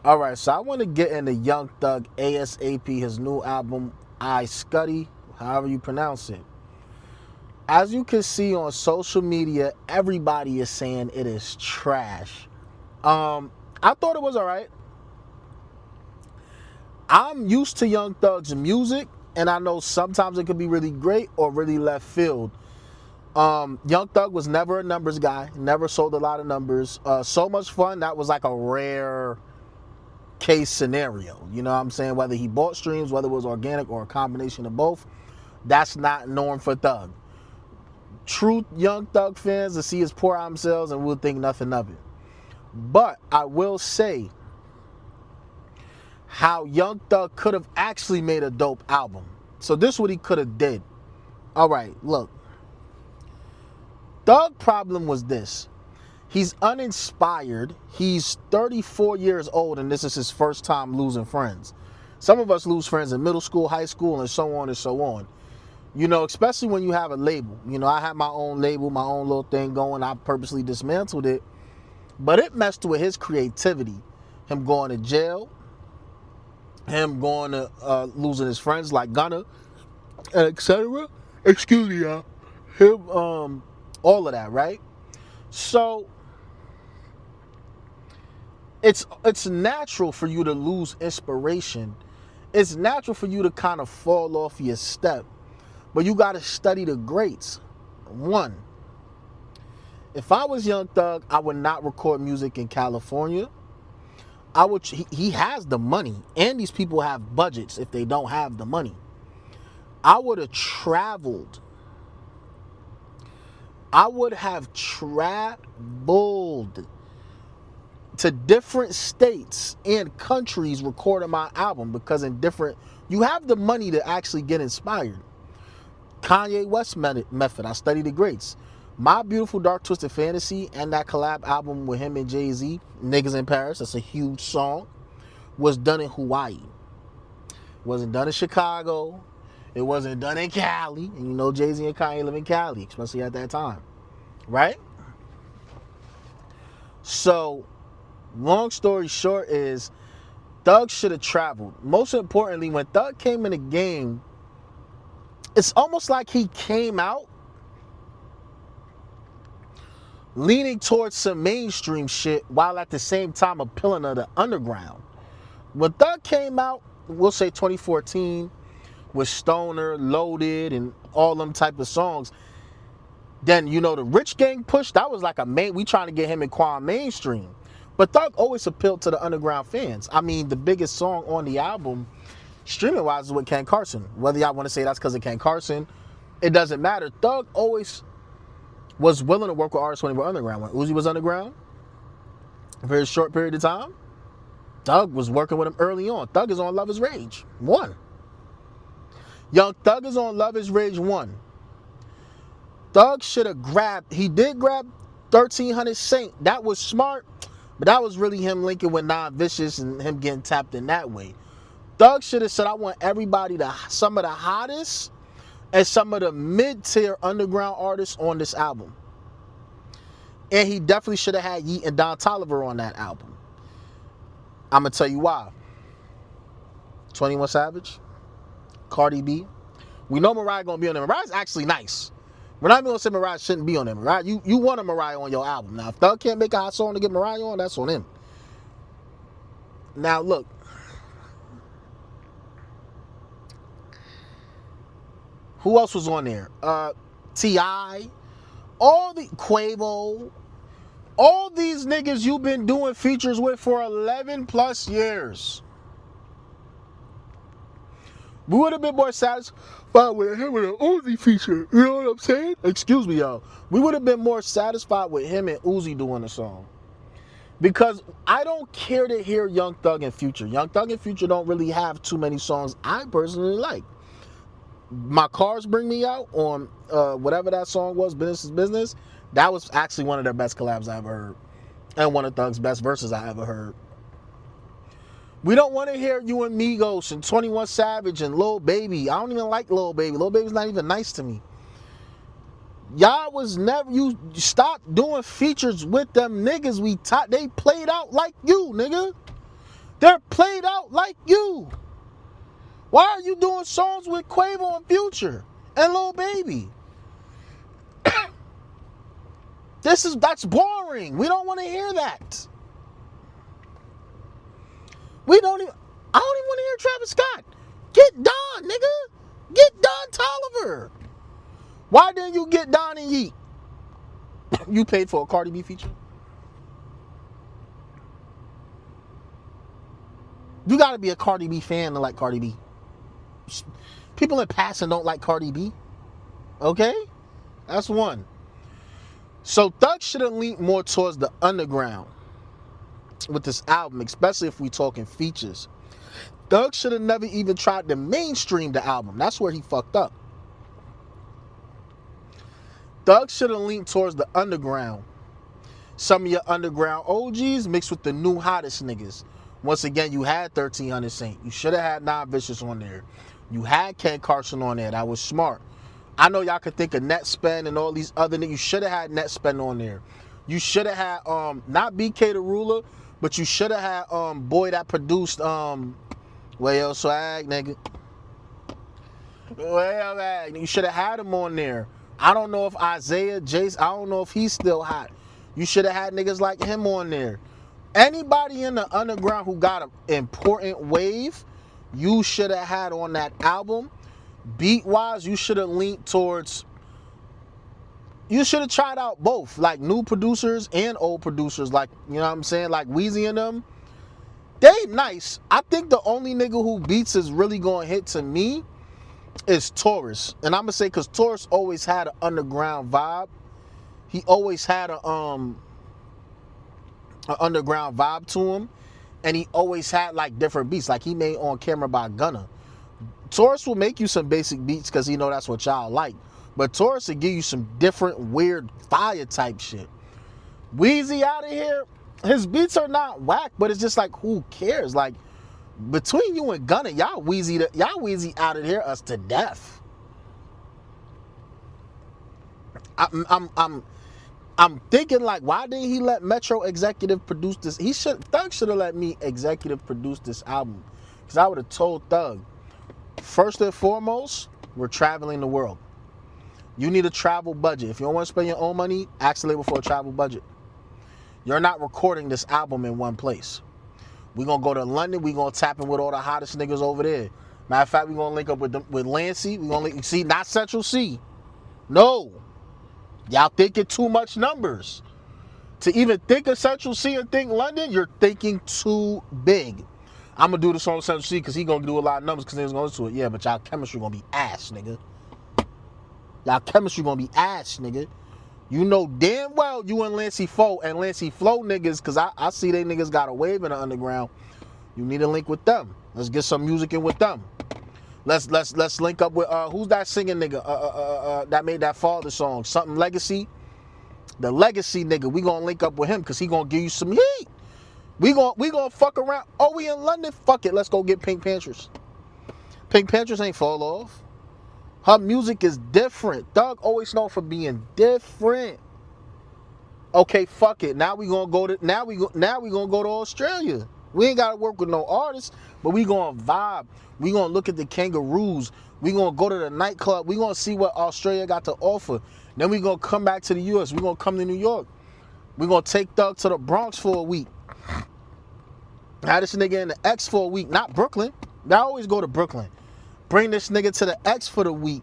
All right, so I want to get into Young Thug ASAP, his new album, I Scuddy, however you pronounce it. As you can see on social media, everybody is saying it is trash. I thought it was all right. I'm used to Young Thug's music, and I know sometimes it could be really great or really left field. Young Thug was never a numbers guy, never sold a lot of numbers. So Much Fun, that was like a rare case scenario. You know what I'm saying? Whether he bought streams, whether it was organic or a combination of both, that's not norm for Thug. True Young Thug fans will see his poor album sales and will think nothing of it. But I will say how Young Thug could have actually made a dope album. So this is what he could have did. All right, look. Thug problem was this. He's uninspired. He's 34 years old, and this is his first time losing friends. Some of us lose friends in middle school, high school, and so on and so on. You know, especially when you have a label. You know, I had my own label, my own little thing going. I purposely dismantled it. But it messed with his creativity. Him going to jail. Him going to losing his friends like Gunna, etc. Excuse me, y'all. Him, all of that, right? So it's natural for you to lose inspiration. It's natural for you to kind of fall off your step. But you got to study the greats. One, if I was Young Thug, I would not record music in California. He has the money, and these people have budgets if they don't have the money. I would have traveled. I would have traveled to different states and countries recording my album, because you have the money to actually get inspired. Kanye West method. I study the greats. My Beautiful Dark Twisted Fantasy and that collab album with him and Jay-Z, Niggas in Paris, that's a huge song, was done in Hawaii. It wasn't done in Chicago. It wasn't done in Cali. And you know Jay-Z and Kanye live in Cali, especially at that time. Right? So, long story short is, Thug should have traveled. Most importantly, when Thug came in the game, it's almost like he came out leaning towards some mainstream shit while at the same time appealing to the underground. When Thug came out, we'll say 2014, with Stoner, Loaded, and all them type of songs, then, you know, the Rich Gang push, that was like we trying to get him and Quan mainstream. But Thug always appealed to the underground fans. I mean, the biggest song on the album, streaming-wise, is with Ken Carson. Whether y'all want to say that's because of Ken Carson, it doesn't matter. Thug always was willing to work with artists when they were underground. When Uzi was underground, a very short period of time, Thug was working with him early on. Thug is on Love Is Rage 1. Young Thug is on Love Is Rage 1. Thug should have he did grab 1300 Saint. That was smart, but that was really him linking with Non-Vicious and him getting tapped in that way. Thug should have said, I want everybody some of the hottest and some of the mid-tier underground artists on this album. And he definitely should have had Yeat and Don Toliver on that album. I'm going to tell you why. 21 Savage, Cardi B. We know Mariah going to be on there. Mariah's actually nice. We're not even going to say Mariah shouldn't be on there. Mariah, you want a Mariah on your album. Now, if Thug can't make a hot song to get Mariah on, that's on him. Now, look. Who else was on there? T.I., Quavo, all these niggas you've been doing features with for 11 plus years. We would have been more satisfied with him with an Uzi feature. You know what I'm saying? Excuse me, y'all. We would have been more satisfied with him and Uzi doing the song. Because I don't care to hear Young Thug and Future. Young Thug and Future don't really have too many songs I personally like. My Cars Bring Me Out on whatever that song was, Business is Business, that was actually one of their best collabs I ever heard. And one of Thug's best verses I ever heard. We don't want to hear you and Migos and 21 Savage and Lil Baby. I don't even like Lil Baby. Lil Baby's not even nice to me. Y'all was never, you stopped doing features with them niggas they played out like you, nigga. They're played out like you. Why are you doing songs with Quavo and Future and Lil Baby? That's boring. We don't want to hear that. I don't even want to hear Travis Scott. Get Don, nigga. Get Don Toliver. Why didn't you get Don and Yeet? You paid for a Cardi B feature? You gotta be a Cardi B fan to like Cardi B. People in passing don't like Cardi B. Okay? That's one. So Thug should have leaned more towards the underground with this album, especially if we talking features. Thug should have never even tried to mainstream the album. That's where he fucked up. Thug should have leaned towards the underground. Some of your underground OGs mixed with the new hottest niggas. Once again, you had 1300 Saint. You should have had Nah Vicious on there. You had Ken Carson on there. That was smart. I know y'all could think of Netspend and all these other niggas. You should have had Netspend on there. You should have had not BK the Ruler, but you should have had boy that produced Wayo Swag, nigga. Wayo Swag. You should have had him on there. I don't know if Isaiah, Jace, I don't know if he's still hot. You should have had niggas like him on there. Anybody in the underground who got an important wave, you should have had on that album. Beat-wise, you should have leaned towards... You should have tried out both, like new producers and old producers, like, you know what I'm saying, like Weezy and them. They nice. I think the only nigga who beats is really going to hit to me is Taurus. And I'm going to say because Taurus always had an underground vibe. He always had an underground vibe to him. And he always had like different beats. Like he made On Camera by Gunna. Taurus will make you some basic beats because he know that's what y'all like. But Taurus will give you some different weird fire type shit. Weezy out of here, his beats are not whack, but it's just like, who cares? Like, between you and Gunna, y'all Weezy out of here us to death. I'm thinking like, why didn't he let Metro executive produce this? Thug should have let me executive produce this album. Because I would have told Thug, first and foremost, we're traveling the world. You need a travel budget. If you don't want to spend your own money, ask the label for a travel budget. You're not recording this album in one place. We're going to go to London. We're going to tap in with all the hottest niggas over there. Matter of fact, we're going to link up with Lancey. We're going to see, not Central C. No. Y'all thinking too much numbers. To even think of Central C and think London, you're thinking too big. I'm going to do this on Central C because he's going to do a lot of numbers because he's going to listen to it. Yeah, but y'all chemistry going to be ass, nigga. Y'all chemistry going to be ass, nigga. You know damn well you and Lancey Flow niggas, because I see they niggas got a wave in the underground. You need to link with them. Let's get some music in with them. Let's link up with who's that singing nigga that made that Father song? Something Legacy. The Legacy nigga, we gonna link up with him because he gonna give you some heat. We gonna fuck around. Oh, we in London? Fuck it. Let's go get Pink Panthers. Pink Panthers ain't fall off. Her music is different. Thug always known for being different. Okay, fuck it. Now we gonna go to Australia. We ain't gotta work with no artists, but we gonna vibe. We gonna look at the kangaroos. We gonna go to the nightclub. We gonna see what Australia got to offer. Then we gonna come back to the US. We gonna come to New York. We gonna take Thug to the Bronx for a week. Have this nigga in the X for a week, not Brooklyn. They always go to Brooklyn. Bring this nigga to the X for the week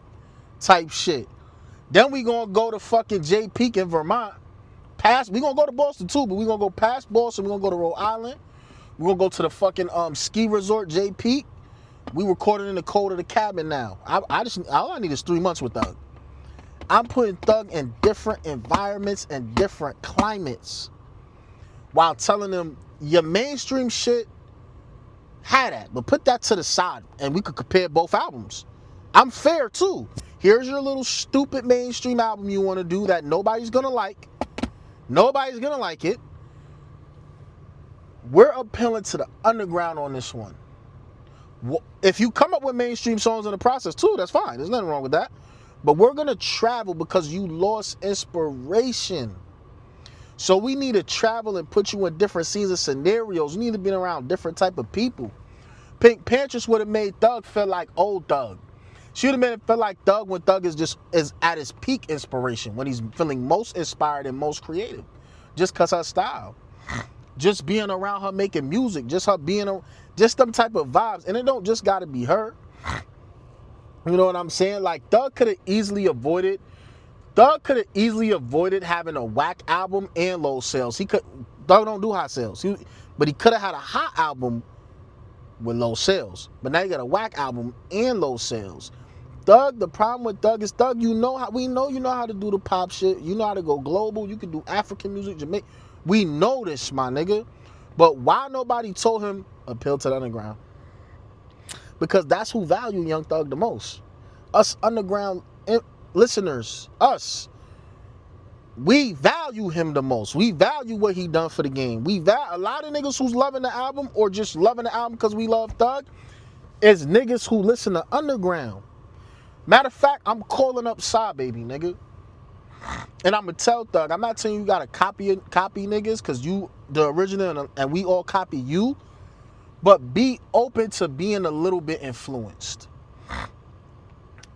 type shit. Then we gonna go to fucking J Peak in Vermont. We gonna go to Boston too, but we gonna go past Boston. We gonna go to Rhode Island. We gonna go to the fucking ski resort J Peak. We recording in the cold of the cabin now. All I need is 3 months with Thug. I'm putting Thug in different environments and different climates while telling them your mainstream shit had that, but put that to the side and we could compare both albums. I'm fair too. Here's your little stupid mainstream album you want to do that nobody's gonna like. Nobody's gonna like it. We're appealing to the underground on this one. If you come up with mainstream songs in the process too, that's fine. There's nothing wrong with that. But we're gonna travel because you lost inspiration. So we need to travel and put you in different scenes and scenarios. You need to be around different type of people. Pink Panthers would have made Thug feel like old Thug. She would have made it feel like Thug when Thug is at his peak inspiration, when he's feeling most inspired and most creative. Just cause her style. Just being around her making music. Just her being just them type of vibes. And it don't just gotta be her. You know what I'm saying? Like Thug could have easily avoided having a whack album and low sales. Thug don't do high sales. But he could have had a hot album with low sales. But now you got a whack album and low sales. Thug, the problem with Thug is Thug, you know how to do the pop shit. You know how to go global. You can do African music, Jamaican. We know this, my nigga. But why nobody told him appeal to the underground? Because that's who value Young Thug the most. Us underground listeners, us. We value him the most. We value what he done for the game. A lot of niggas who's loving the album or just loving the album because we love Thug is niggas who listen to underground. Matter of fact, I'm calling up Psy Baby, nigga. And I'm going to tell Thug, I'm not telling you got to copy niggas because you the original and we all copy you. But be open to being a little bit influenced.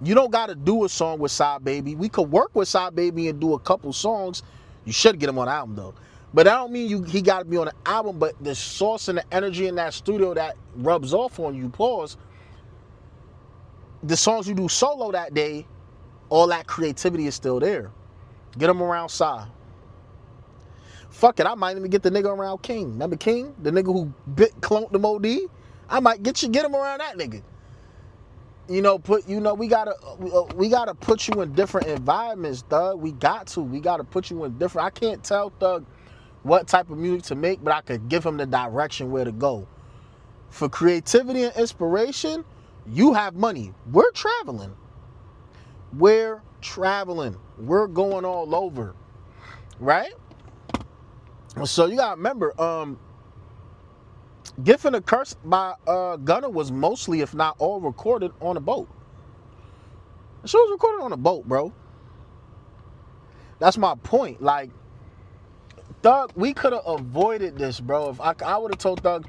You don't got to do a song with Psy Baby. We could work with Psy Baby and do a couple songs. You should get him on the album, though. But I don't mean he got to be on the album, but the source and the energy in that studio that rubs off on you, pause. The songs you do solo that day, all that creativity is still there. Get him around Psy. Fuck it, I might even get the nigga around King. Remember King? The nigga who clonked the OD? I might get him around that nigga. We gotta put you in different environments, Thug. We gotta put you in different. I can't tell Thug what type of music to make, but I could give him the direction where to go. For creativity and inspiration, you have money. We're traveling. We're going all over. Right? So you gotta remember, Gift and the Curse by Gunna was mostly, if not all, recorded on a boat. The shit was recorded on a boat, bro. That's my point. Like, Thug, we could have avoided this, bro. If I would have told Thug,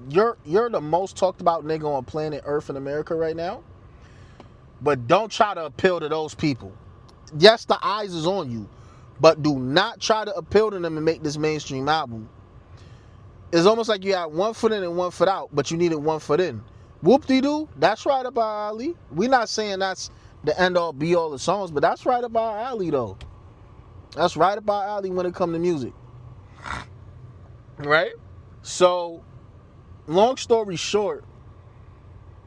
you're the most talked about nigga on planet Earth in America right now. But don't try to appeal to those people. Yes, the eyes is on you. But do not try to appeal to them and make this mainstream album. It's almost like you had 1 foot in and 1 foot out, but you needed 1 foot in. Whoop-de-doo, that's right up our alley. We're not saying that's the end-all, be-all of songs, but that's right up our alley, though. That's right up our alley when it comes to music. Right? So, long story short,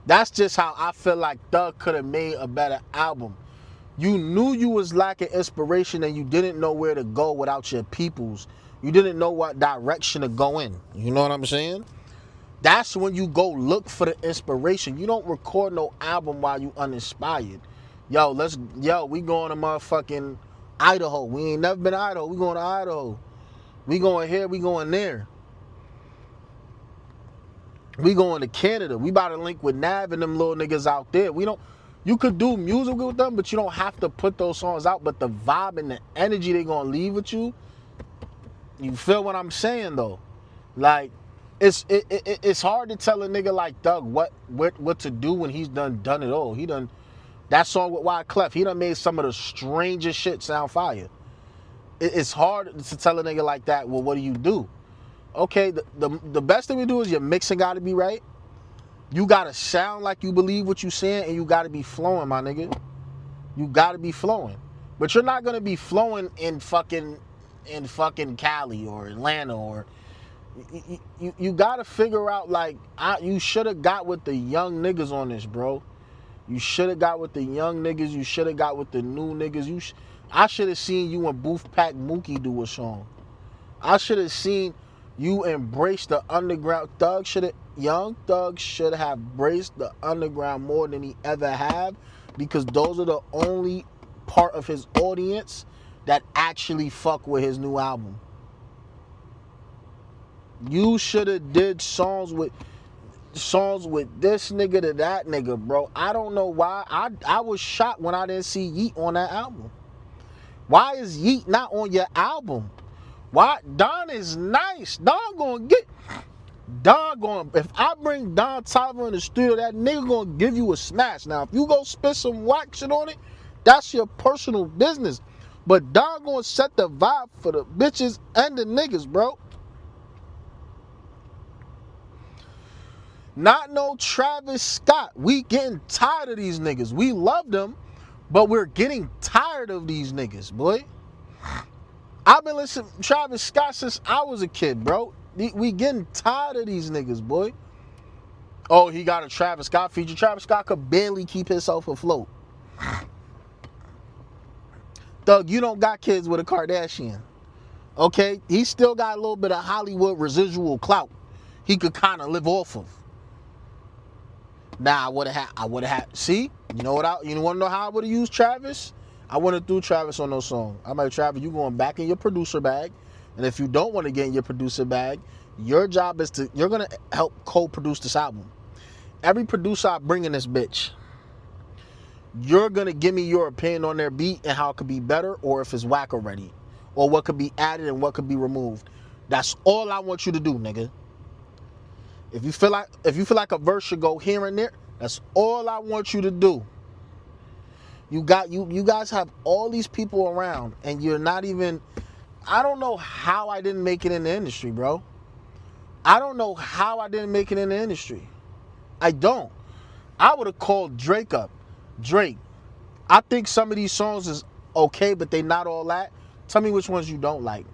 that's just how I feel like Thug could have made a better album. You knew you was lacking inspiration and you didn't know where to go without your peoples. You didn't know what direction to go in. You know what I'm saying? That's when you go look for the inspiration. You don't record no album while you uninspired. We going to motherfucking Idaho. We ain't never been to Idaho. We going to Idaho. We going here, we going there. We going to Canada. We about to link with Nav and them little niggas out there. You could do music with them, but you don't have to put those songs out. But the vibe and the energy they gonna leave with you, you feel what I'm saying though? Like, it's hard to tell a nigga like Thug what to do when he's done it all. He done that song with Wyclef. He done made some of the strangest shit sound fire. It's hard to tell a nigga like that, well, what do you do? Okay, the best thing we do is your mixing gotta be right. You gotta sound like you believe what you saying, and you gotta be flowing, my nigga. You gotta be flowing. But you're not gonna be flowing in fucking Cali or Atlanta or you gotta figure out like you should have got with the young niggas on this, bro. You should have got with the young niggas. You should have got with the new niggas. I should have seen you and Booth Pack Mookie do a song. I should have seen you embrace the underground. Young Thug should have embraced the underground more than he ever have, because those are the only part of his audience that actually fuck with his new album. You should have did songs with this nigga to that nigga, bro. I don't know why. I was shocked when I didn't see Yeat on that album. Why is Yeat not on your album? Why? Don is nice. If I bring Don Toliver in the studio, that nigga gonna give you a smash. Now, if you go spit some whack shit on it, that's your personal business. But Don gonna set the vibe for the bitches and the niggas, bro. Not no Travis Scott. We getting tired of these niggas. We love them, but we're getting tired of these niggas, boy. I've been listening to Travis Scott since I was a kid, bro. We getting tired of these niggas, boy. Oh, he got a Travis Scott feature. Travis Scott could barely keep himself afloat. Thug, you don't got kids with a Kardashian. Okay? He still got a little bit of Hollywood residual clout he could kind of live off of. Now, I would have had, see? You know what you want to know how I would have used Travis? I wouldn't do Travis on no song. I'm like, Travis, you going back in your producer bag. And if you don't want to get in your producer bag, your job is you're going to help co-produce this album. Every producer I bring in this bitch, you're going to give me your opinion on their beat and how it could be better, or if it's whack already, or what could be added and what could be removed. That's all I want you to do, nigga. If you feel like a verse should go here and there, that's all I want you to do. You guys have all these people around, and you're not even. I don't know how I didn't make it in the industry, bro. I don't know how I didn't make it in the industry. I don't. I would have called Drake up. Drake, I think some of these songs is okay, but they not all that. Tell me which ones you don't like.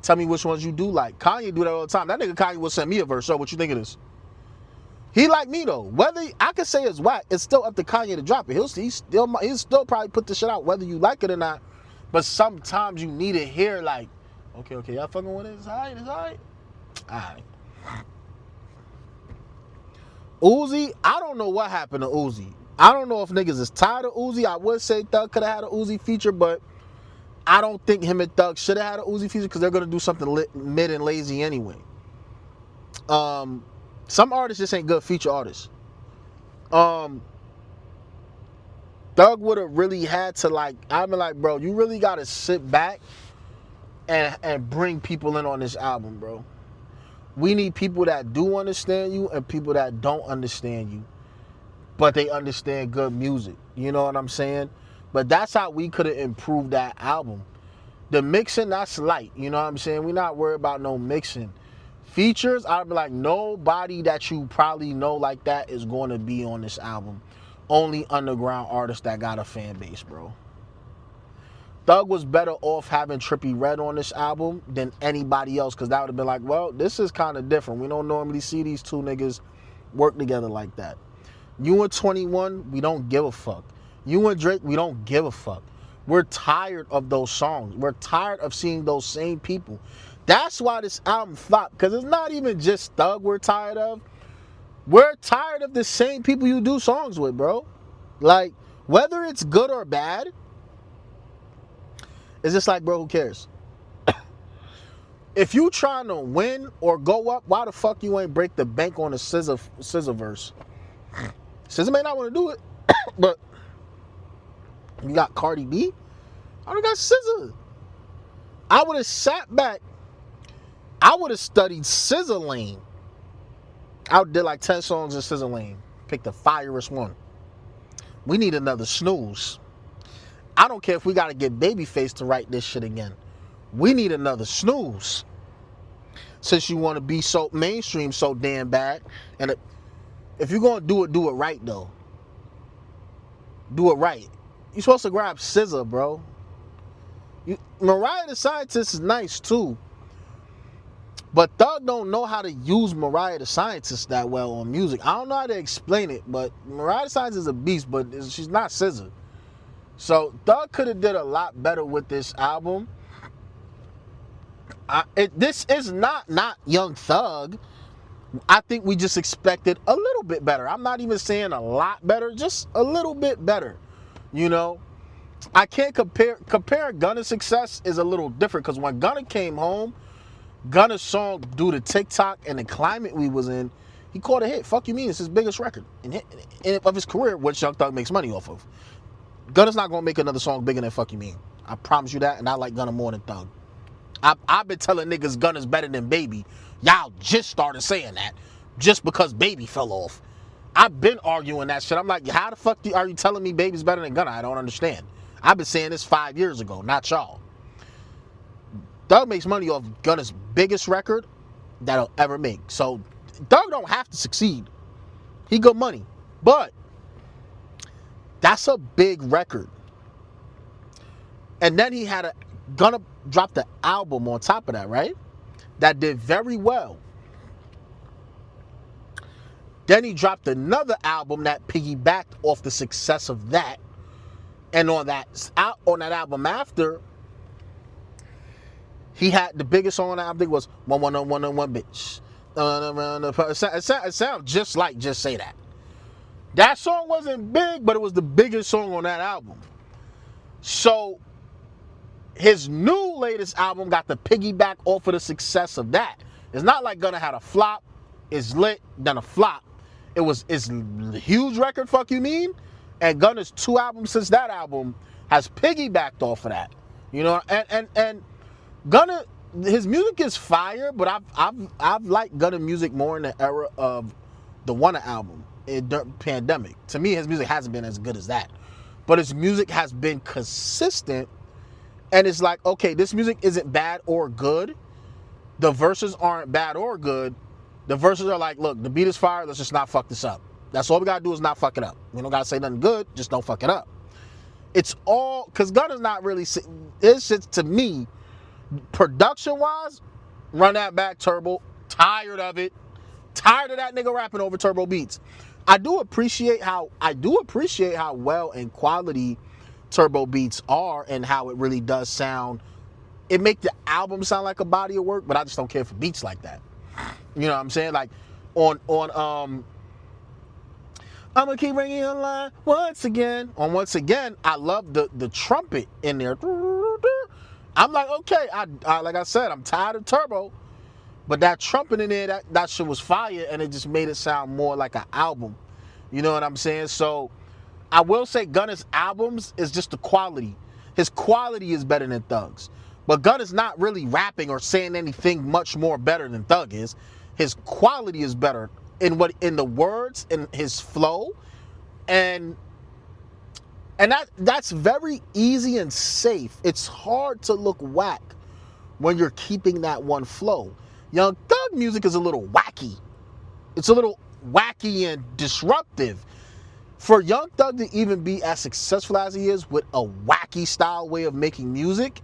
Tell me which ones you do like. Kanye do that all the time. That nigga Kanye will send me a verse. So what you think of this? He like me though. Whether I could say it's whack, it's still up to Kanye to drop it. He'll still probably put the shit out whether you like it or not. But sometimes you need to hear like, okay, y'all fucking with it. It's alright. Alright. Uzi, I don't know what happened to Uzi. I don't know if niggas is tired of Uzi. I would say Thug could have had an Uzi feature, but I don't think him and Thug should have had an Uzi feature because they're gonna do something mid and lazy anyway. Some artists just ain't good feature artists. Thug would have really had to I've been like, bro, you really gotta sit back and bring people in on this album, bro. We need people that do understand you and people that don't understand you, but they understand good music. You know what I'm saying? But that's how we could have improved that album. The mixing, that's light. You know what I'm saying? We're not worried about no mixing. Features, I'd be like, nobody that you probably know like that is going to be on this album. Only underground artists that got a fan base, bro. Thug was better off having Trippie Redd on this album than anybody else, because that would have been like, well, this is kind of different. We don't normally see these two niggas work together like that. You and 21, we don't give a fuck. You and Drake, we don't give a fuck. We're tired of those songs. We're tired of seeing those same people. That's why this album flopped, because it's not even just Thug we're tired of. We're tired of the same people you do songs with, bro. Like, whether it's good or bad, it's just like, bro, who cares? If you trying to win or go up, why the fuck you ain't break the bank on the SZA verse? SZA may not want to do it, but you got Cardi B. I would have got SZA. I would have sat back. I would have studied SZA lane. I did like 10 songs in SZA lane. Pick the firest one. We need another Snooze. I don't care if we got to get Babyface to write this shit again. We need another Snooze. Since you want to be so mainstream so damn bad. And if you're going to do it right, though. Do it right. You're supposed to grab SZA, bro. Mariah the Scientist is nice, too. But Thug don't know how to use Mariah the Scientist that well on music. I don't know how to explain it, but Mariah the Scientist is a beast, but she's not SZA. So Thug could have did a lot better with this album. This is not Young Thug. I think we just expected a little bit better. I'm not even saying a lot better, just a little bit better. You know, I can't compare Gunna's success is a little different, because when Gunna came home, Gunna's song, due to TikTok and the climate we was in, he caught a hit. Fuck you mean? It's his biggest record of his career, which Young Thug makes money off of. Gunna's not gonna make another song bigger than Fuck You Mean. I promise you that, and I like Gunna more than Thug. I've been telling niggas Gunna's better than Baby. Y'all just started saying that just because Baby fell off. I've been arguing that shit. I'm like, how the fuck are you telling me Baby's better than Gunna? I don't understand. I've been saying this 5 years ago, not y'all. Thug makes money off Gunna's biggest record that'll ever make. So Thug don't have to succeed. He good money. But that's a big record. And then he had Gunna dropped the album on top of that, right? That did very well. Then he dropped another album that piggybacked off the success of that. And on that album after, he had the biggest song on the album, I think, was 111 bitch. It sounds just like Just Say That. That song wasn't big, but it was the biggest song on that album. So his new latest album got the piggyback off of the success of that. It's not like Gunna had a flop, it's lit, then a flop. It's a huge record, fuck you mean? And Gunna's 2 albums since that album has piggybacked off of that. You know, and Gunna, his music is fire, but I've liked Gunna music more in the era of the Wanna album in the pandemic. To me, his music hasn't been as good as that. But his music has been consistent, and it's like, okay, this music isn't bad or good. The verses aren't bad or good. The verses are like, look, the beat is fire, let's just not fuck this up. That's all we gotta do is not fuck it up. We don't gotta say nothing good, just don't fuck it up. It's all, because Gunna's not really, it's just, to me, production-wise, run that back, Turbo. Tired of it. Tired of that nigga rapping over Turbo beats. I do appreciate how well and quality Turbo beats are and how it really does sound. It make the album sound like a body of work, but I just don't care for beats like that. You know what I'm saying? Like on I'ma keep bringing you line once again. On Once Again, I love the trumpet in there. I'm like, okay, I like I said, I'm tired of Turbo, but that trumpet in there, that shit was fire, and it just made it sound more like an album. You know what I'm saying? So I will say Gunna's albums is just the quality. His quality is better than Thug's. But Gunna's not really rapping or saying anything much more better than Thug is. His quality is better in the words, in his flow, and that's very easy and safe. It's hard to look whack when you're keeping that one flow. Young Thug music is a little wacky. It's a little wacky and disruptive. For Young Thug to even be as successful as he is with a wacky style way of making music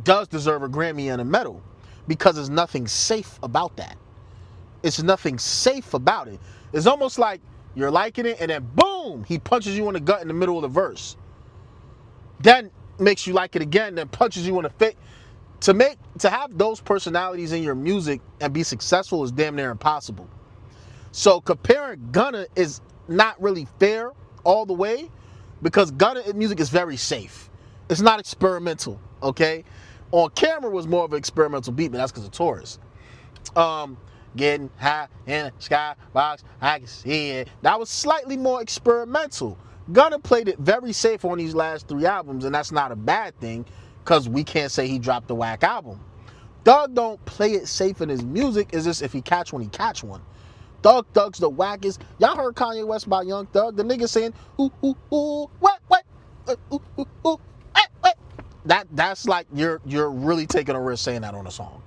does deserve a Grammy and a medal, because there's nothing safe about that. It's nothing safe about it. It's almost like you're liking it and then boom, he punches you in the gut in the middle of the verse. Then makes you like it again, then punches you in the face. To have those personalities in your music and be successful is damn near impossible. So comparing Gunna is not really fair all the way, because Gunna music is very safe. It's not experimental, okay? On Camera was more of an experimental beat, but that's because of Taurus. Getting high in the skybox, I can see it. That was slightly more experimental. Gunna played it very safe on these last 3 albums, and that's not a bad thing, because we can't say he dropped a whack album. Thug don't play it safe in his music. It's just if he catch one, he catch one. Thug's the wackest. Y'all heard Kanye West about Young Thug? The nigga saying, ooh, ooh, ooh, what, ooh, ooh, ooh, what. That's like you're really taking a risk saying that on a song.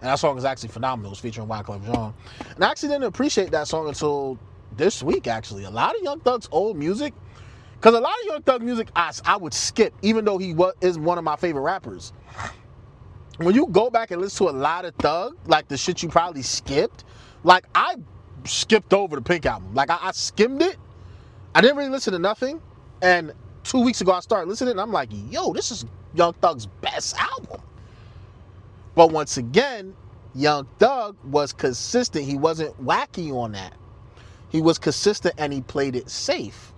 And that song is actually phenomenal. It was featuring Wyclef Jean. And I actually didn't appreciate that song until this week, actually. A lot of Young Thug's old music, because a lot of Young Thug music I would skip, even though he is one of my favorite rappers. When you go back and listen to a lot of Thug, like the shit you probably skipped, like I skipped over the Pink album. Like I skimmed it. I didn't really listen to nothing. And 2 weeks ago I started listening and I'm like, yo, this is Young Thug's best album. But once again, Young Thug was consistent. He wasn't wacky on that. He was consistent and he played it safe.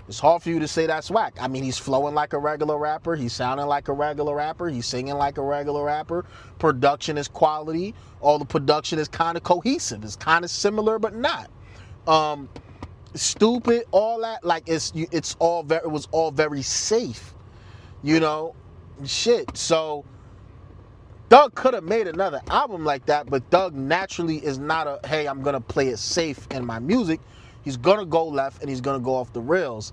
It's hard for you to say that's whack. I mean, he's flowing like a regular rapper. He's sounding like a regular rapper. He's singing like a regular rapper. Production is quality. All the production is kind of cohesive. It's kind of similar, but not. Stupid, all that. Like it was all very safe. You know, shit. So Thug could have made another album like that, but Thug naturally is not a, hey, I'm gonna play it safe in my music. He's gonna go left and he's gonna go off the rails.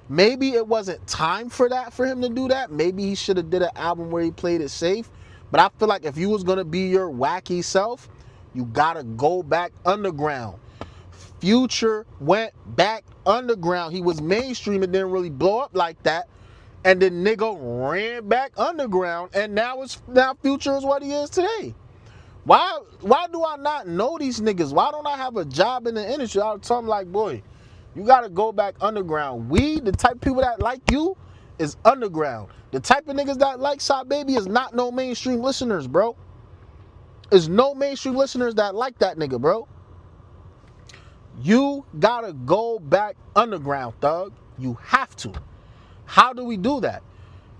Maybe it wasn't time for that, for him to do that. Maybe he should have did an album where he played it safe. But I feel like if you was gonna be your wacky self, you gotta go back underground. Future went back underground. He was mainstream and didn't really blow up like that. And then nigga ran back underground, and now Future is what he is today. Why do I not know these niggas? Why don't I have a job in the industry? I tell them like, boy, you gotta go back underground. We, the type of people that like you, is underground. The type of niggas that like Sot Baby is not no mainstream listeners, bro. There's no mainstream listeners that like that nigga, bro. You gotta go back underground, Thug. You have to. How do we do that?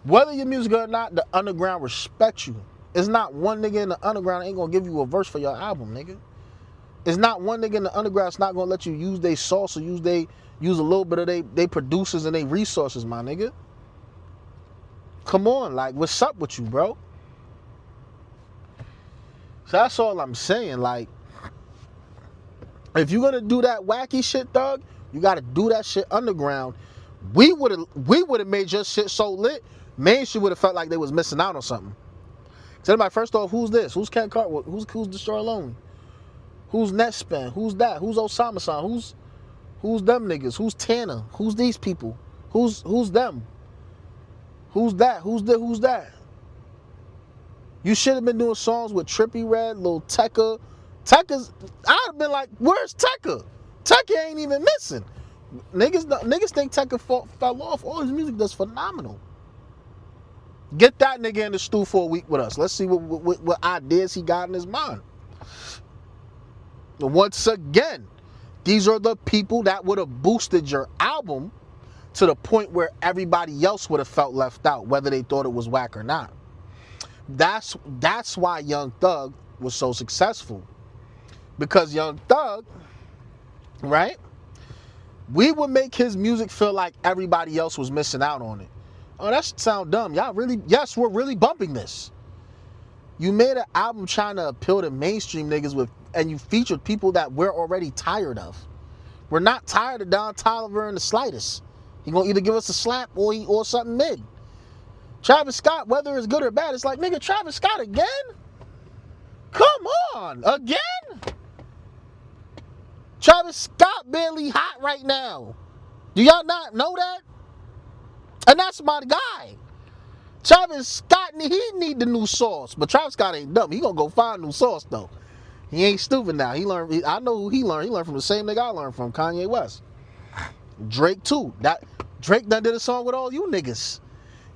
Whether your music good or not, the underground respects you. It's not one nigga in the underground ain't gonna give you a verse for your album, nigga. It's not one nigga in the underground that's not gonna let you use their sauce or use a little bit of they producers and they resources, my nigga. Come on, like, what's up with you, bro? So that's all I'm saying. Like, if you're gonna do that wacky shit, Thug, you gotta do that shit underground. We would have made your shit so lit, mainstream would have felt like they was missing out on something. So everybody, first off, who's this? Who's Ken Carter? Who's Destroy Lonely? Who's Netspin? Who's that? Who's Osama-san? Who's them niggas? Who's Tanner? Who's these people? Who's them? Who's that? Who's that? You should have been doing songs with Trippie Redd, Lil Tecca. I'd have been like, where's Tecca? Tecca ain't even missing. Niggas think Tecca fell off. All his music does phenomenal. Get that nigga in the stew for a week with us. Let's see what ideas he got in his mind. Once again, these are the people that would have boosted your album to the point where everybody else would have felt left out, whether they thought it was whack or not. That's why Young Thug was so successful. Because Young Thug, right? We would make his music feel like everybody else was missing out on it. Oh, that sound dumb. Y'all really, yes, we're really bumping this. You made an album trying to appeal to mainstream niggas and you featured people that we're already tired of. We're not tired of Don Toliver in the slightest. He gonna either give us a slap or something mid. Travis Scott, whether it's good or bad, it's like, nigga, Travis Scott again? Come on, again? Travis Scott barely hot right now. Do y'all not know that? And that's my guy. Travis Scott, he need the new sauce, but Travis Scott ain't dumb. He gonna go find new sauce though. He ain't stupid now. I know who he learned. He learned from the same nigga I learned from, Kanye West. Drake too. Drake done did a song with all you niggas.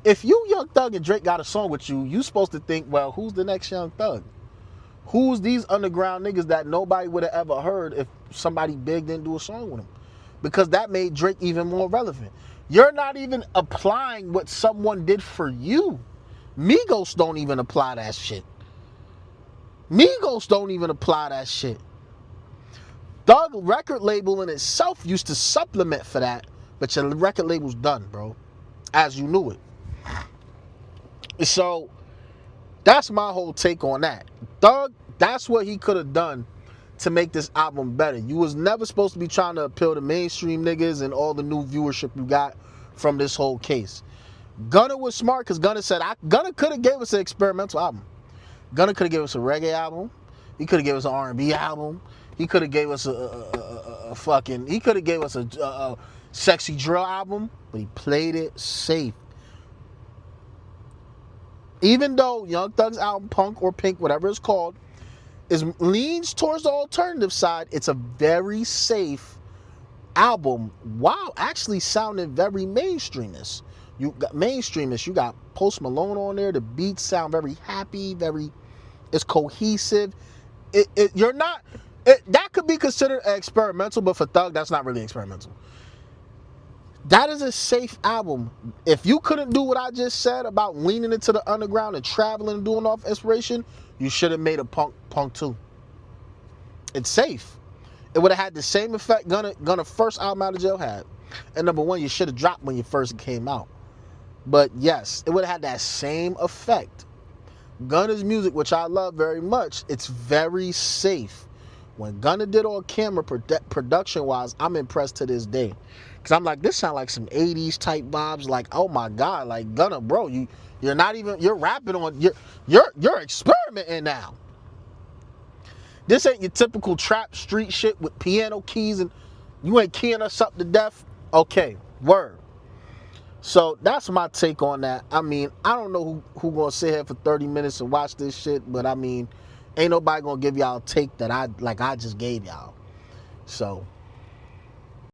If you Young Thug and Drake got a song with you, you supposed to think, well, who's the next Young Thug? Who's these underground niggas that nobody would have ever heard if somebody big didn't do a song with him? Because that made Drake even more relevant. You're not even applying what someone did for you. Migos don't even apply that shit. Migos don't even apply that shit. Thug record label in itself used to supplement for that, but your record label's done, bro. As you knew it. So, that's my whole take on that. Thug, that's what he could have done to make this album better. You was never supposed to be trying to appeal to mainstream niggas and all the new viewership you got from this whole case. Gunna was smart because Gunna said, Gunna could have gave us an experimental album. Gunna could have gave us a reggae album. He could have gave us an R&B album. He could have gave us he could have gave us a sexy drill album, but he played it safe. Even though Young Thug's album, Punk or Pink, whatever it's called, leans towards the alternative side, it's a very safe album while actually sounding very mainstreamish. You got Post Malone on there. The beats sound very happy, it's cohesive. That could be considered experimental, but for Thug, that's not really experimental. That is a safe album. If you couldn't do what I just said about leaning into the underground and traveling and doing off inspiration, you should have made a Punk 2. It's safe. It would have had the same effect Gunna first album out of jail had. And number one, you should have dropped when you first came out. But yes, it would have had that same effect Gunna's music, which I love very much, it's very safe. When Gunna did on camera production wise, I'm impressed to this day. Cause I'm like, this sound like some 80s type vibes. Like, oh my God, like Gunna, bro, you're not even, you're rapping on, you're experimenting now. This ain't your typical trap street shit with piano keys and you ain't keying us up to death. Okay, word. So that's my take on that. I mean, I don't know who gonna sit here for 30 minutes and watch this shit, but I mean, ain't nobody gonna give y'all a take that I just gave y'all. So